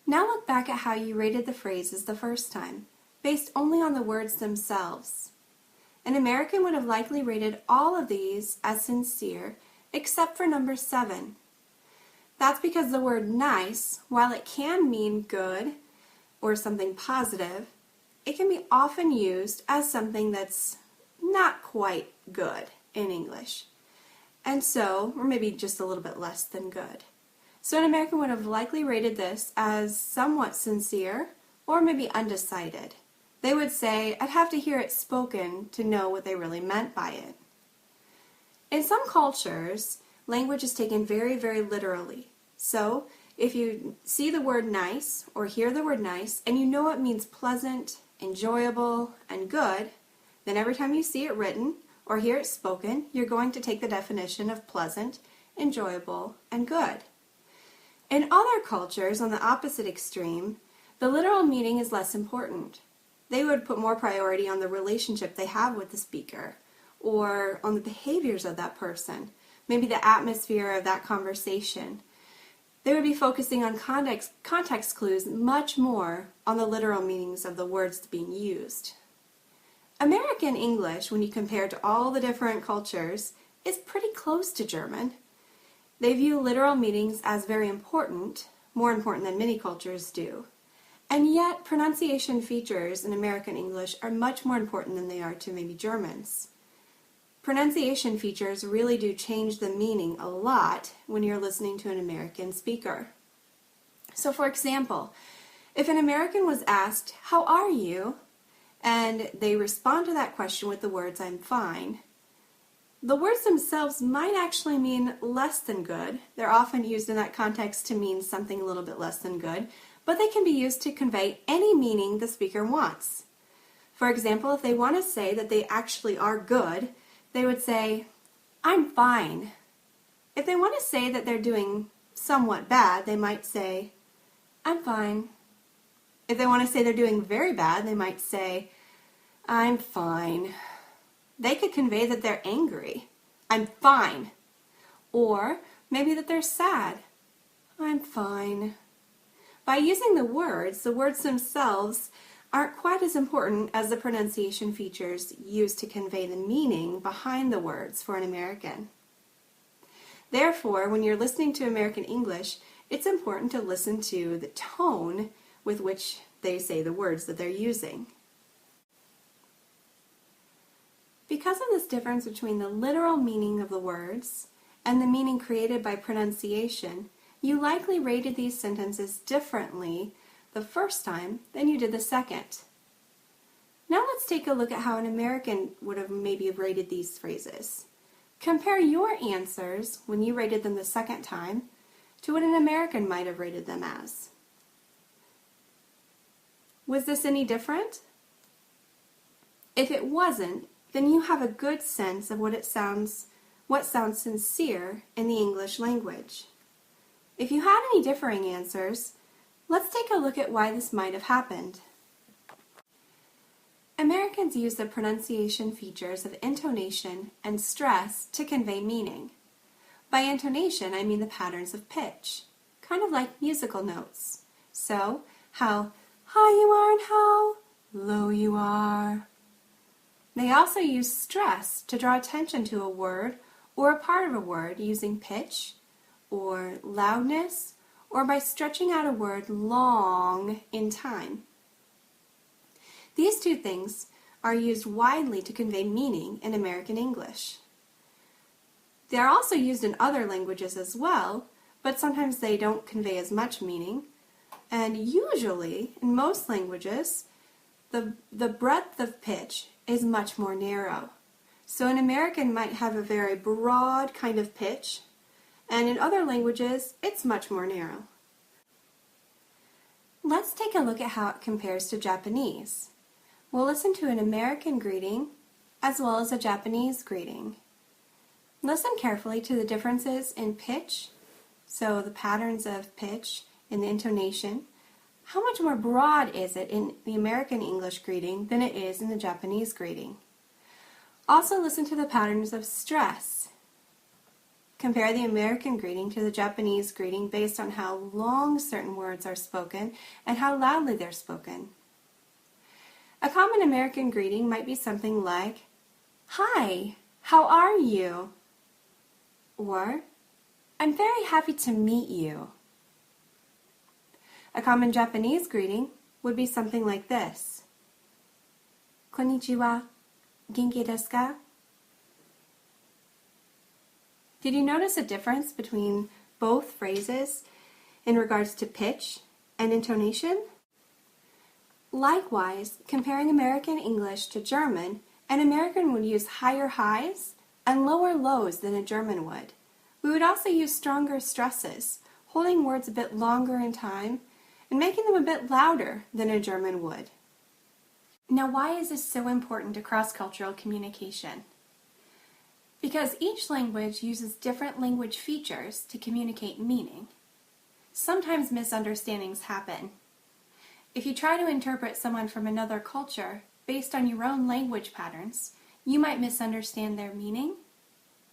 Now look back at how you rated the phrases the first time, based only on the words themselves. An American would have likely rated all of these as sincere, except for number 7. That's because the word nice, while it can mean good or something positive, it can be often used as something that's not quite good in English. And so, or maybe just a little bit less than good. So an American would have likely rated this as somewhat sincere or maybe undecided. They would say, I'd have to hear it spoken to know what they really meant by it. In some cultures, language is taken very, very literally. So if you see the word nice or hear the word nice and you know it means pleasant, enjoyable, and good, then every time you see it written or hear it spoken, you're going to take the definition of pleasant, enjoyable, and good. In other cultures, on the opposite extreme, the literal meaning is less important. They would put more priority on the relationship they have with the speaker or on the behaviors of that person, maybe the atmosphere of that conversation. They would be focusing on context clues much more on the literal meanings of the words being used. American English, when you compare to all the different cultures, is pretty close to German. They view literal meanings as very important, more important than many cultures do. And yet, pronunciation features in American English are much more important than they are to maybe Germans. Pronunciation features really do change the meaning a lot when you're listening to an American speaker. So for example, if an American was asked, "How are you?" and they respond to that question with the words, "I'm fine," the words themselves might actually mean less than good. They're often used in that context to mean something a little bit less than good, but they can be used to convey any meaning the speaker wants. For example, if they want to say that they actually are good, they would say, "I'm fine." If they want to say that they're doing somewhat bad, they might say, "I'm fine." If they want to say they're doing very bad, they might say, "I'm fine." They could convey that they're angry. "I'm fine." Or maybe that they're sad. "I'm fine." By using the words themselves aren't quite as important as the pronunciation features used to convey the meaning behind the words for an American. Therefore, when you're listening to American English, it's important to listen to the tone with which they say the words that they're using. Because of this difference between the literal meaning of the words and the meaning created by pronunciation, you likely rated these sentences differently the first time than you did the second. Now let's take a look at how an American would have maybe rated these phrases. Compare your answers when you rated them the second time to what an American might have rated them as. Was this any different? If it wasn't, then you have a good sense of what sounds sincere in the English language. If you had any differing answers, let's take a look at why this might have happened. Americans use the pronunciation features of intonation and stress to convey meaning. By intonation, I mean the patterns of pitch, kind of like musical notes. So, how high you are and how low you are. They also use stress to draw attention to a word or a part of a word using pitch or loudness or by stretching out a word long in time. These two things are used widely to convey meaning in American English. They are also used in other languages as well, but sometimes they don't convey as much meaning. And usually, in most languages, the breadth of pitch is much more narrow. So an American might have a very broad kind of pitch, and in other languages, it's much more narrow. Let's take a look at how it compares to Japanese. We'll listen to an American greeting as well as a Japanese greeting. Listen carefully to the differences in pitch, so the patterns of pitch in the intonation. How much more broad is it in the American English greeting than it is in the Japanese greeting? Also listen to the patterns of stress. Compare the American greeting to the Japanese greeting based on how long certain words are spoken and how loudly they're spoken. A common American greeting might be something like, "Hi, how are you?" Or, "I'm very happy to meet you." A common Japanese greeting would be something like this. "Konnichiwa, genki desu ka?" Did you notice a difference between both phrases in regards to pitch and intonation? Likewise, comparing American English to German, an American would use higher highs and lower lows than a German would. We would also use stronger stresses, holding words a bit longer in time and making them a bit louder than a German would. Now, why is this so important to cross-cultural communication? Because each language uses different language features to communicate meaning. Sometimes misunderstandings happen. If you try to interpret someone from another culture based on your own language patterns, you might misunderstand their meaning,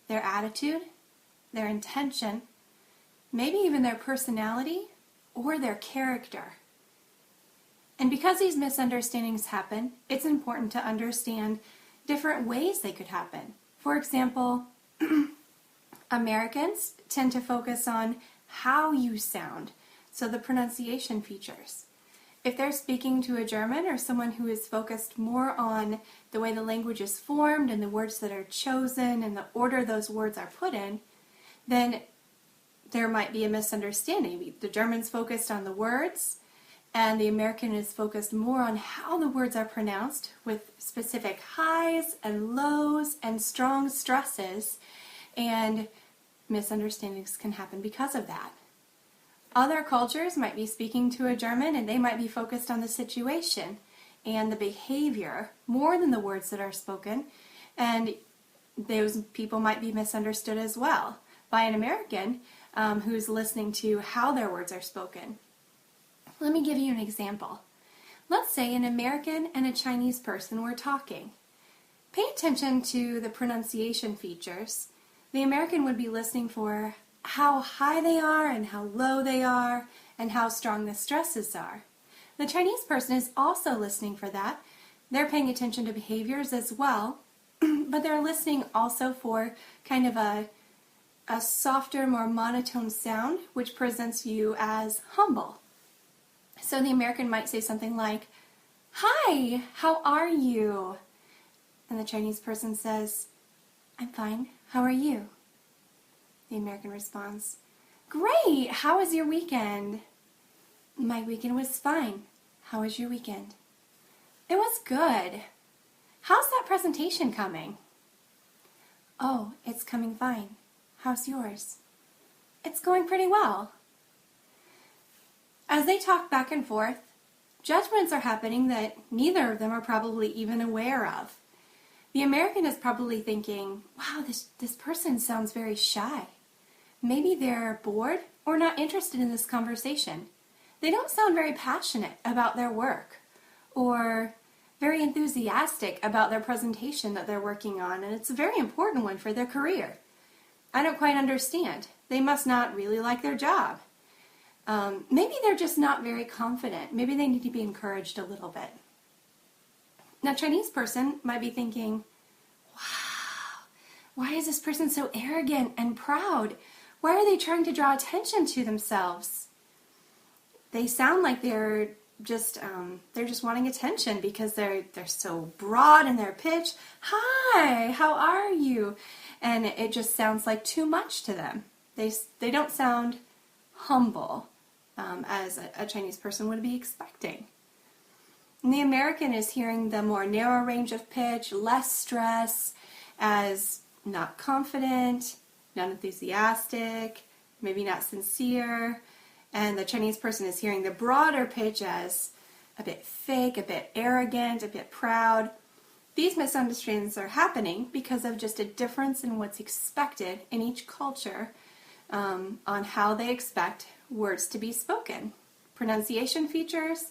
their attitude, their intention, maybe even their personality or their character. And because these misunderstandings happen, it's important to understand different ways they could happen. For example, Americans tend to focus on how you sound, so the pronunciation features. If they're speaking to a German or someone who is focused more on the way the language is formed and the words that are chosen and the order those words are put in, then there might be a misunderstanding. The German's focused on the words, and the American is focused more on how the words are pronounced with specific highs and lows and strong stresses, and misunderstandings can happen because of that. Other cultures might be speaking to a German and they might be focused on the situation and the behavior more than the words that are spoken, and those people might be misunderstood as well by an American who's listening to how their words are spoken. Let me give you an example. Let's say an American and a Chinese person were talking. Pay attention to the pronunciation features. The American would be listening for how high they are and how low they are and how strong the stresses are. The Chinese person is also listening for that. They're paying attention to behaviors as well, but they're listening also for kind of a softer, more monotone sound, which presents you as humble. So the American might say something like, "Hi, how are you?" And the Chinese person says, "I'm fine, how are you?" The American responds, "Great, how was your weekend?" "My weekend was fine. How was your weekend?" "It was good. How's that presentation coming?" "Oh, it's coming fine. How's yours?" "It's going pretty well." As they talk back and forth, judgments are happening that neither of them are probably even aware of. The American is probably thinking, "Wow, this person sounds very shy. Maybe they're bored or not interested in this conversation. They don't sound very passionate about their work or very enthusiastic about their presentation that they're working on, and it's a very important one for their career. I don't quite understand. They must not really like their job. Maybe they're just not very confident. Maybe they need to be encouraged a little bit." Now, Chinese person might be thinking, "Wow, why is this person so arrogant and proud? Why are they trying to draw attention to themselves? They sound like they're just wanting attention because they're so broad in their pitch. Hi, how are you?" And it just sounds like too much to them. They don't sound humble as a Chinese person would be expecting. And the American is hearing the more narrow range of pitch, less stress, as not confident, not enthusiastic, maybe not sincere. And the Chinese person is hearing the broader pitch as a bit fake, a bit arrogant, a bit proud. These misunderstandings are happening because of just a difference in what's expected in each culture on how they expect words to be spoken. Pronunciation features,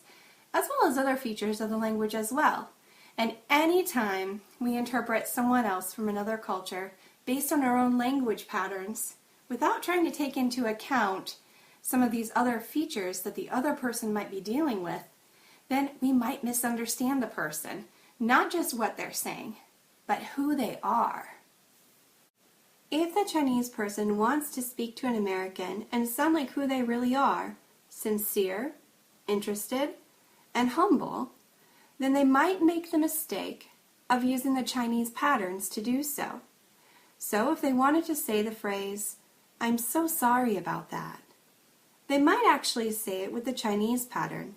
as well as other features of the language as well. And anytime we interpret someone else from another culture based on our own language patterns, without trying to take into account some of these other features that the other person might be dealing with, then we might misunderstand the person, not just what they're saying, but who they are. If the Chinese person wants to speak to an American and sound like who they really are, sincere, interested, and humble, then they might make the mistake of using the Chinese patterns to do so. So if they wanted to say the phrase, "I'm so sorry about that," they might actually say it with the Chinese pattern,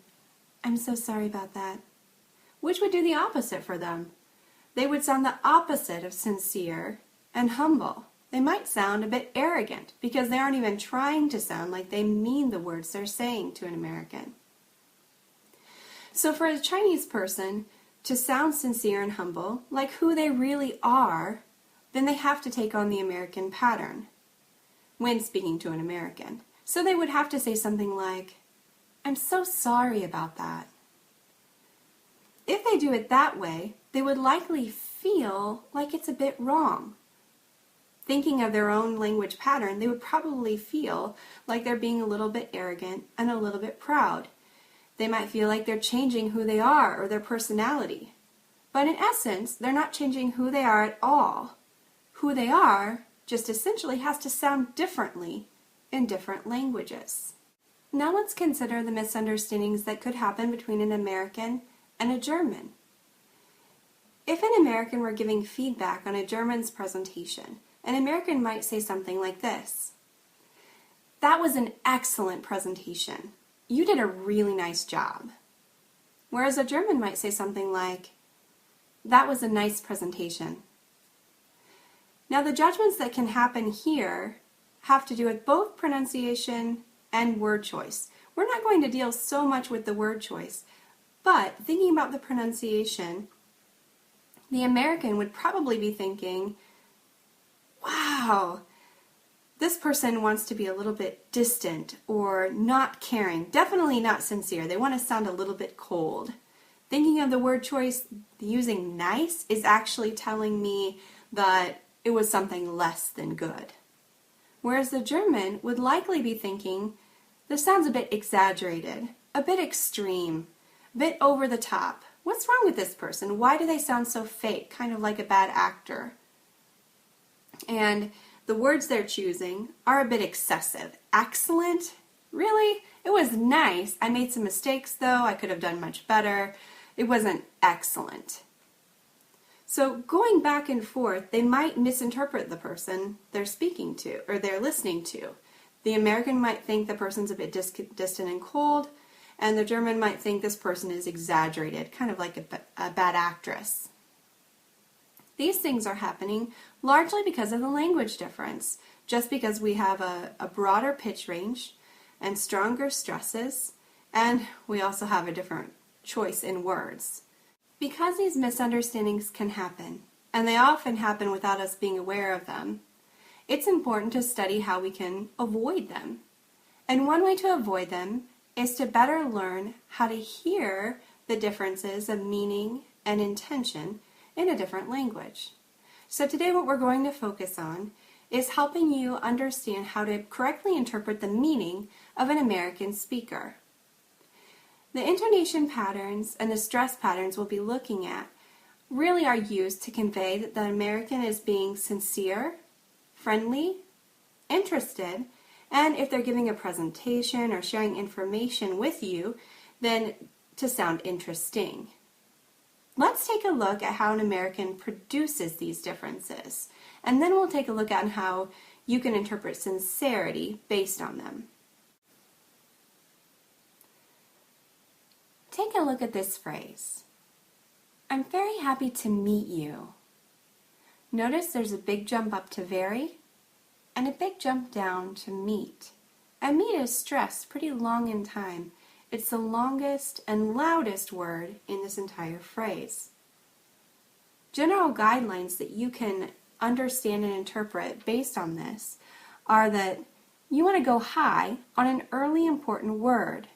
"I'm so sorry about that," which would do the opposite for them. They would sound the opposite of sincere and humble. They might sound a bit arrogant because they aren't even trying to sound like they mean the words they're saying to an American. So for a Chinese person to sound sincere and humble, like who they really are, then they have to take on the American pattern when speaking to an American. So they would have to say something like, "I'm so sorry about that." If they do it that way, they would likely feel like it's a bit wrong. Thinking of their own language pattern, they would probably feel like they're being a little bit arrogant and a little bit proud. They might feel like they're changing who they are or their personality. But in essence, they're not changing who they are at all. Who they are just essentially has to sound differently in different languages. Now let's consider the misunderstandings that could happen between an American and a German. If an American were giving feedback on a German's presentation, an American might say something like this: "That was an excellent presentation. You did a really nice job." Whereas a German might say something like, "That was a nice presentation." Now the judgments that can happen here have to do with both pronunciation and word choice. We're not going to deal so much with the word choice, but thinking about the pronunciation, the American would probably be thinking, "Wow, this person wants to be a little bit distant or not caring, definitely not sincere. They want to sound a little bit cold." Thinking of the word choice, using nice is actually telling me that it was something less than good. Whereas the German would likely be thinking, "This sounds a bit exaggerated, a bit extreme, a bit over the top. What's wrong with this person? Why do they sound so fake, kind of like a bad actor?" And the words they're choosing are a bit excessive. Excellent? Really? It was nice. I made some mistakes though. I could have done much better. It wasn't excellent. So going back and forth, they might misinterpret the person they're speaking to or they're listening to. The American might think the person's a bit distant and cold, and the German might think this person is exaggerated, kind of like a bad actress. These things are happening largely because of the language difference, just because we have a broader pitch range and stronger stresses, and we also have a different choice in words. Because these misunderstandings can happen, and they often happen without us being aware of them, it's important to study how we can avoid them. And one way to avoid them is to better learn how to hear the differences of meaning and intention in a different language. So today what we're going to focus on is helping you understand how to correctly interpret the meaning of an American speaker. The intonation patterns and the stress patterns we'll be looking at really are used to convey that the American is being sincere, friendly, interested, and if they're giving a presentation or sharing information with you, then to sound interesting. Let's take a look at how an American produces these differences, and then we'll take a look at how you can interpret sincerity based on them. Take a look at this phrase. "I'm very happy to meet you." Notice there's a big jump up to very and a big jump down to meet. And meet is stressed pretty long in time. It's the longest and loudest word in this entire phrase. General guidelines that you can understand and interpret based on this are that you want to go high on an early important word.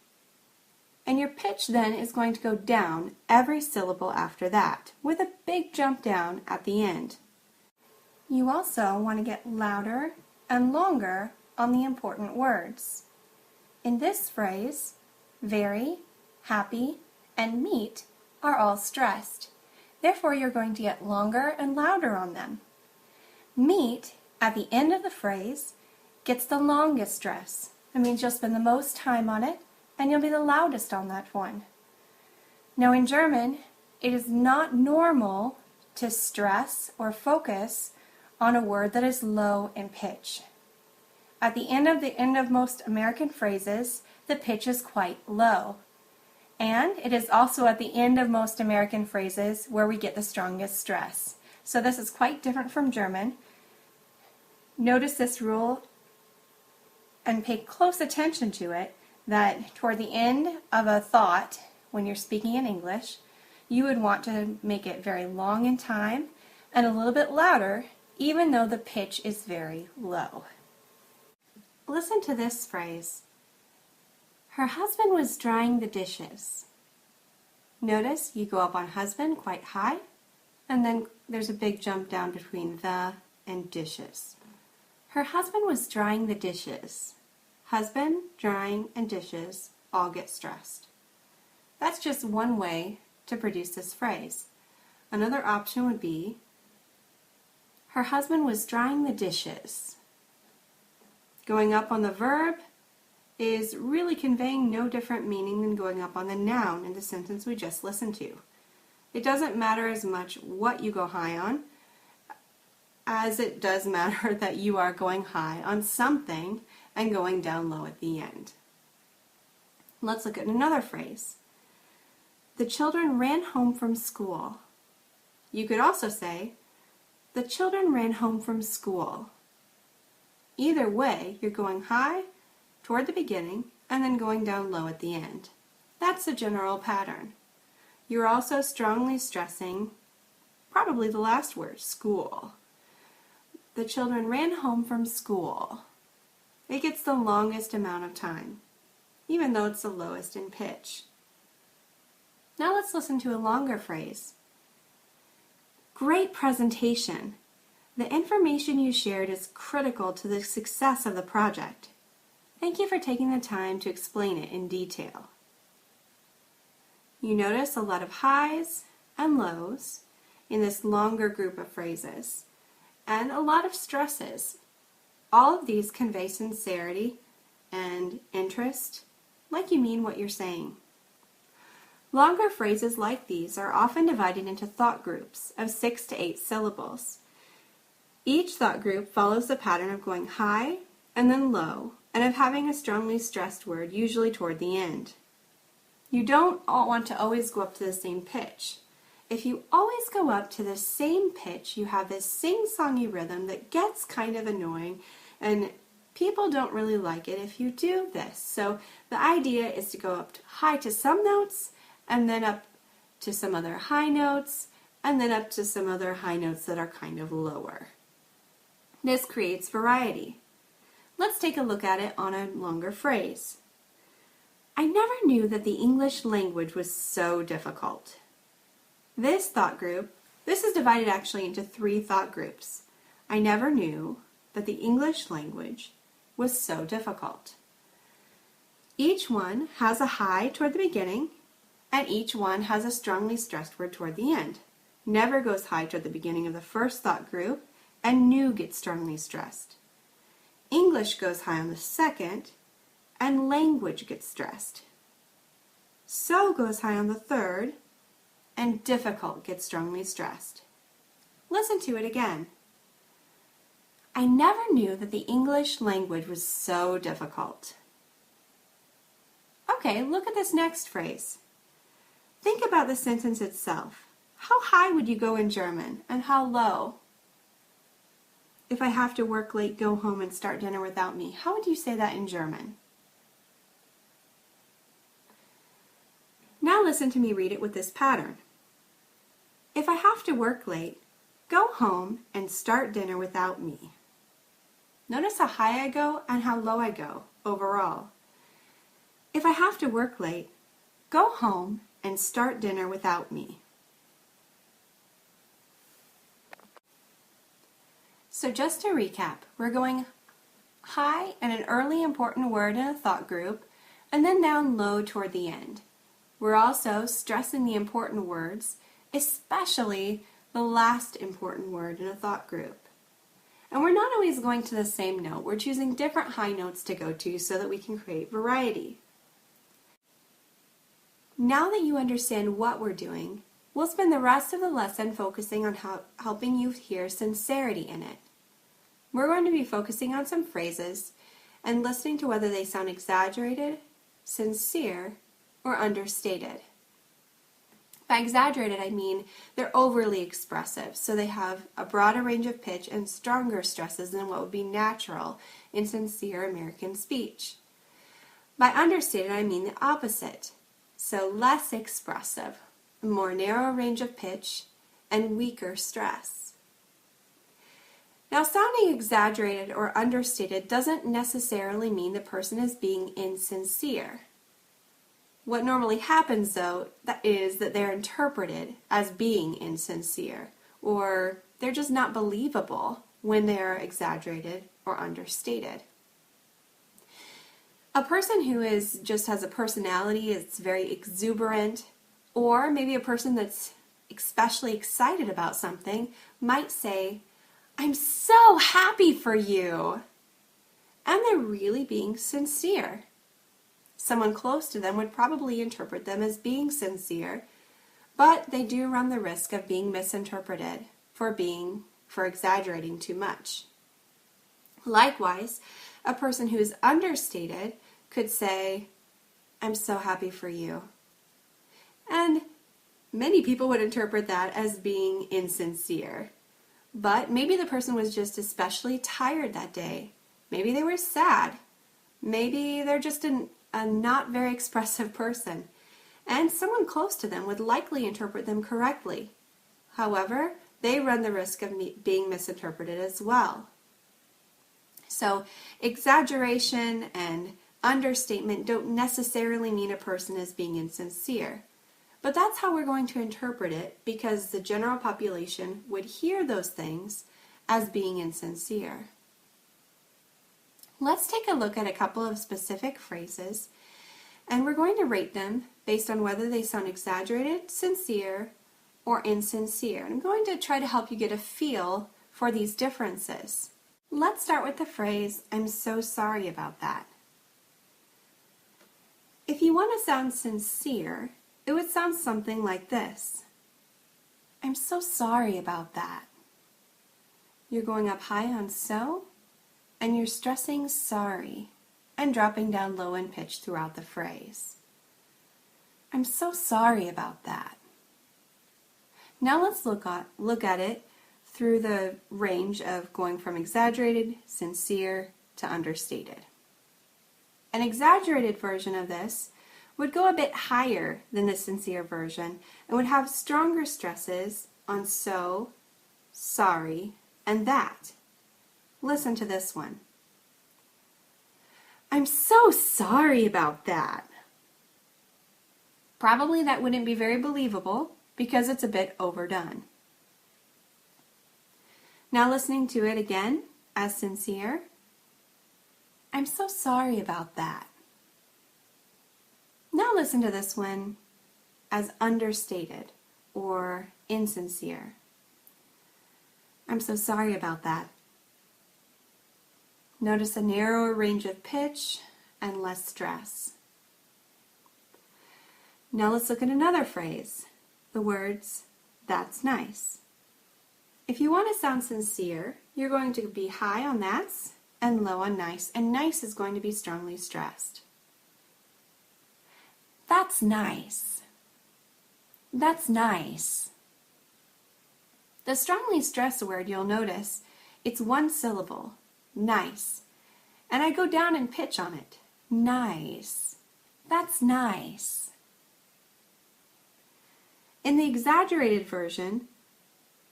And your pitch then is going to go down every syllable after that, with a big jump down at the end. You also want to get louder and longer on the important words. In this phrase, very, happy, and meet are all stressed. Therefore, you're going to get longer and louder on them. Meet, at the end of the phrase, gets the longest stress. That means you'll spend the most time on it, and you'll be the loudest on that one. Now in German, it is not normal to stress or focus on a word that is low in pitch. At the end of most American phrases, the pitch is quite low. And it is also at the end of most American phrases where we get the strongest stress. So this is quite different from German. Notice this rule and pay close attention to it, that toward the end of a thought, when you're speaking in English, you would want to make it very long in time and a little bit louder, even though the pitch is very low. Listen to this phrase. Her husband was drying the dishes. Notice you go up on husband quite high, and then there's a big jump down between the and dishes. Her husband was drying the dishes. Husband, drying, and dishes all get stressed. That's just one way to produce this phrase. Another option would be, her husband was drying the dishes. Going up on the verb is really conveying no different meaning than going up on the noun in the sentence we just listened to. It doesn't matter as much what you go high on as it does matter that you are going high on something and going down low at the end. Let's look at another phrase. The children ran home from school. You could also say, the children ran home from school. Either way, you're going high toward the beginning and then going down low at the end. That's the general pattern. You're also strongly stressing probably the last word, school. The children ran home from school. It gets the longest amount of time, even though it's the lowest in pitch. Now let's listen to a longer phrase. Great presentation. The information you shared is critical to the success of the project. Thank you for taking the time to explain it in detail. You notice a lot of highs and lows in this longer group of phrases, and a lot of stresses. All of these convey sincerity and interest, like you mean what you're saying. Longer phrases like these are often divided into thought groups of 6 to 8 syllables. Each thought group follows the pattern of going high and then low, and of having a strongly stressed word, usually toward the end. You don't want to always go up to the same pitch. If you always go up to the same pitch, you have this sing-songy rhythm that gets kind of annoying, and people don't really like it if you do this. So the idea is to go up high to some notes, and then up to some other high notes, and then up to some other high notes that are kind of lower. This creates variety. Let's take a look at it on a longer phrase. I never knew that the English language was so difficult. This thought group, this is divided actually into 3 thought groups. I never knew that the English language was so difficult. Each one has a high toward the beginning, and each one has a strongly stressed word toward the end. Never goes high toward the beginning of the first thought group, and new gets strongly stressed. English goes high on the second, and language gets stressed. So goes high on the third, and difficult gets strongly stressed. Listen to it again. I never knew that the English language was so difficult. Okay, look at this next phrase. Think about the sentence itself. How high would you go in German, and how low? If I have to work late, go home and start dinner without me, how would you say that in German? Now listen to me read it with this pattern. If I have to work late, go home and start dinner without me. Notice how high I go and how low I go overall. If I have to work late, go home and start dinner without me. So just to recap, we're going high and an early important word in a thought group, and then down low toward the end. We're also stressing the important words, especially the last important word in a thought group. And we're not always going to the same note. We're choosing different high notes to go to so that we can create variety. Now that you understand what we're doing, we'll spend the rest of the lesson focusing on helping you hear sincerity in it. We're going to be focusing on some phrases and listening to whether they sound exaggerated, sincere, or understated. By exaggerated, I mean they're overly expressive, so they have a broader range of pitch and stronger stresses than what would be natural in sincere American speech. By understated, I mean the opposite, so less expressive, a more narrow range of pitch, and weaker stress. Now, sounding exaggerated or understated doesn't necessarily mean the person is being insincere. What normally happens, though, is that they're interpreted as being insincere, or they're just not believable when they're exaggerated or understated. A person who just has a personality, is very exuberant, or maybe a person that's especially excited about something might say, "I'm so happy for you," and they're really being sincere. Someone close to them would probably interpret them as being sincere, but they do run the risk of being misinterpreted for exaggerating too much. Likewise, a person who is understated could say, "I'm so happy for you." And many people would interpret that as being insincere. But maybe the person was just especially tired that day. Maybe they were sad. Maybe they're just a not very expressive person. And someone close to them would likely interpret them correctly. However, they run the risk of being misinterpreted as well. So, exaggeration and understatement don't necessarily mean a person is being insincere. But that's how we're going to interpret it, because the general population would hear those things as being insincere. Let's take a look at a couple of specific phrases, and we're going to rate them based on whether they sound exaggerated, sincere, or insincere. I'm going to try to help you get a feel for these differences. Let's start with the phrase, "I'm so sorry about that." If you want to sound sincere, it would sound something like this. "I'm so sorry about that." You're going up high on "so," and you're stressing "sorry," and dropping down low in pitch throughout the phrase. "I'm so sorry about that." Now let's look at it through the range of going from exaggerated, sincere, to understated. An exaggerated version of this would go a bit higher than the sincere version and would have stronger stresses on "so," "sorry," and "that." Listen to this one. "I'm so sorry about that." Probably that wouldn't be very believable because it's a bit overdone. Now listening to it again as sincere. "I'm so sorry about that." Now listen to this one as understated or insincere. "I'm so sorry about that." Notice a narrower range of pitch and less stress. Now let's look at another phrase, the words, "that's nice." If you want to sound sincere, you're going to be high on "that's" and low on "nice," and "nice" is going to be strongly stressed. "That's nice." "That's nice." The strongly stressed word, you'll notice, it's one syllable, nice, and I go down in pitch on it, nice. "That's nice." In the exaggerated version,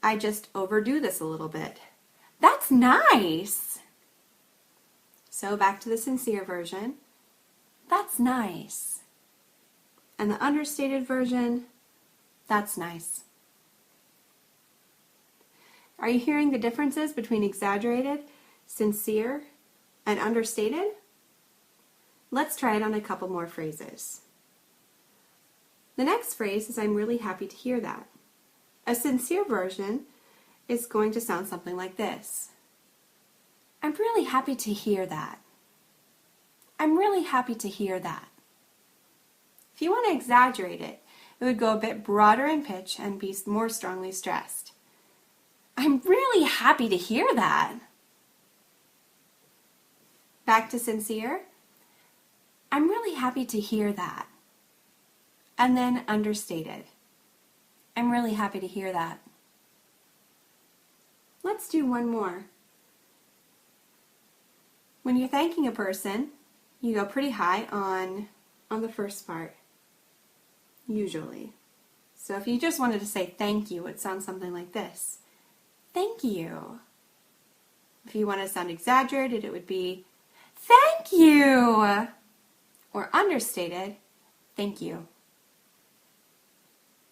I just overdo this a little bit. "That's nice." So back to the sincere version, "That's nice." And the understated version, "That's nice." Are you hearing the differences between exaggerated, sincere, And understated? Let's try it on a couple more phrases. The next phrase is I'm really happy to hear that. A sincere version is going to sound something like this. I'm really happy to hear that. I'm really happy to hear that. If you want to exaggerate it, it would go a bit broader in pitch and be more strongly stressed. I'm really happy to hear that. Back to sincere. I'm really happy to hear that. And then understated. I'm really happy to hear that. Let's do one more. When you're thanking a person, you go pretty high on the first part, usually. So if you just wanted to say thank you, it would sound something like this. Thank you. If you want to sound exaggerated, it would be thank you. Or understated, thank you.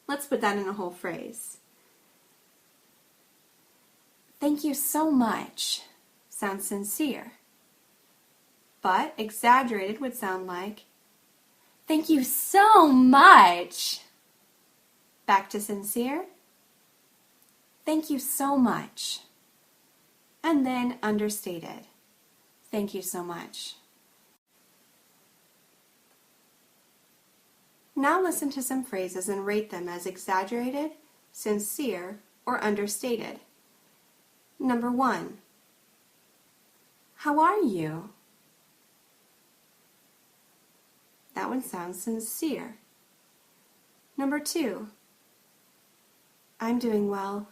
Let's put that in a whole phrase. Thank you so much sounds sincere. But exaggerated would sound like, thank you so much. Back to sincere. Thank you so much. And then understated. Thank you so much. Now listen to some phrases and rate them as exaggerated, sincere, or understated. Number 1. How are you? That one sounds sincere. Number 2. I'm doing well.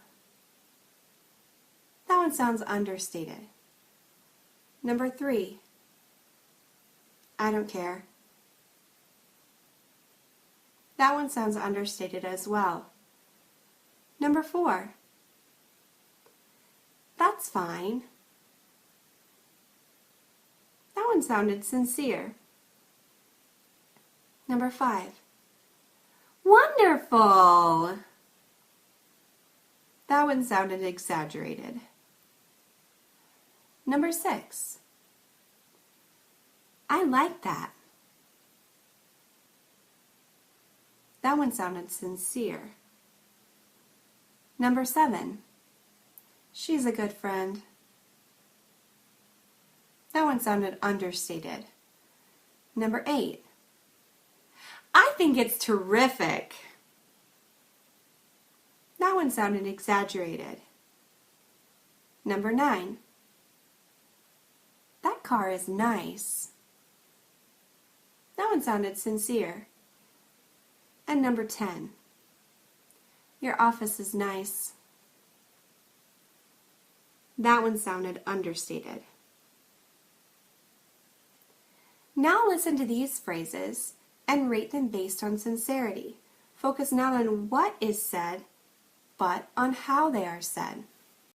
That one sounds understated. Number 3. I don't care. That one sounds understated as well. Number 4. That's fine. That one sounded sincere. Number 5. Wonderful! That one sounded exaggerated. Number 6. I like that. That one sounded sincere. Number 7. She's a good friend. That one sounded understated. Number 8. I think it's terrific. That one sounded exaggerated. Number 9. That car is nice. That one sounded sincere. And number 10. Your office is nice. That one sounded understated. Now listen to these phrases and rate them based on sincerity. Focus not on what is said, but on how they are said.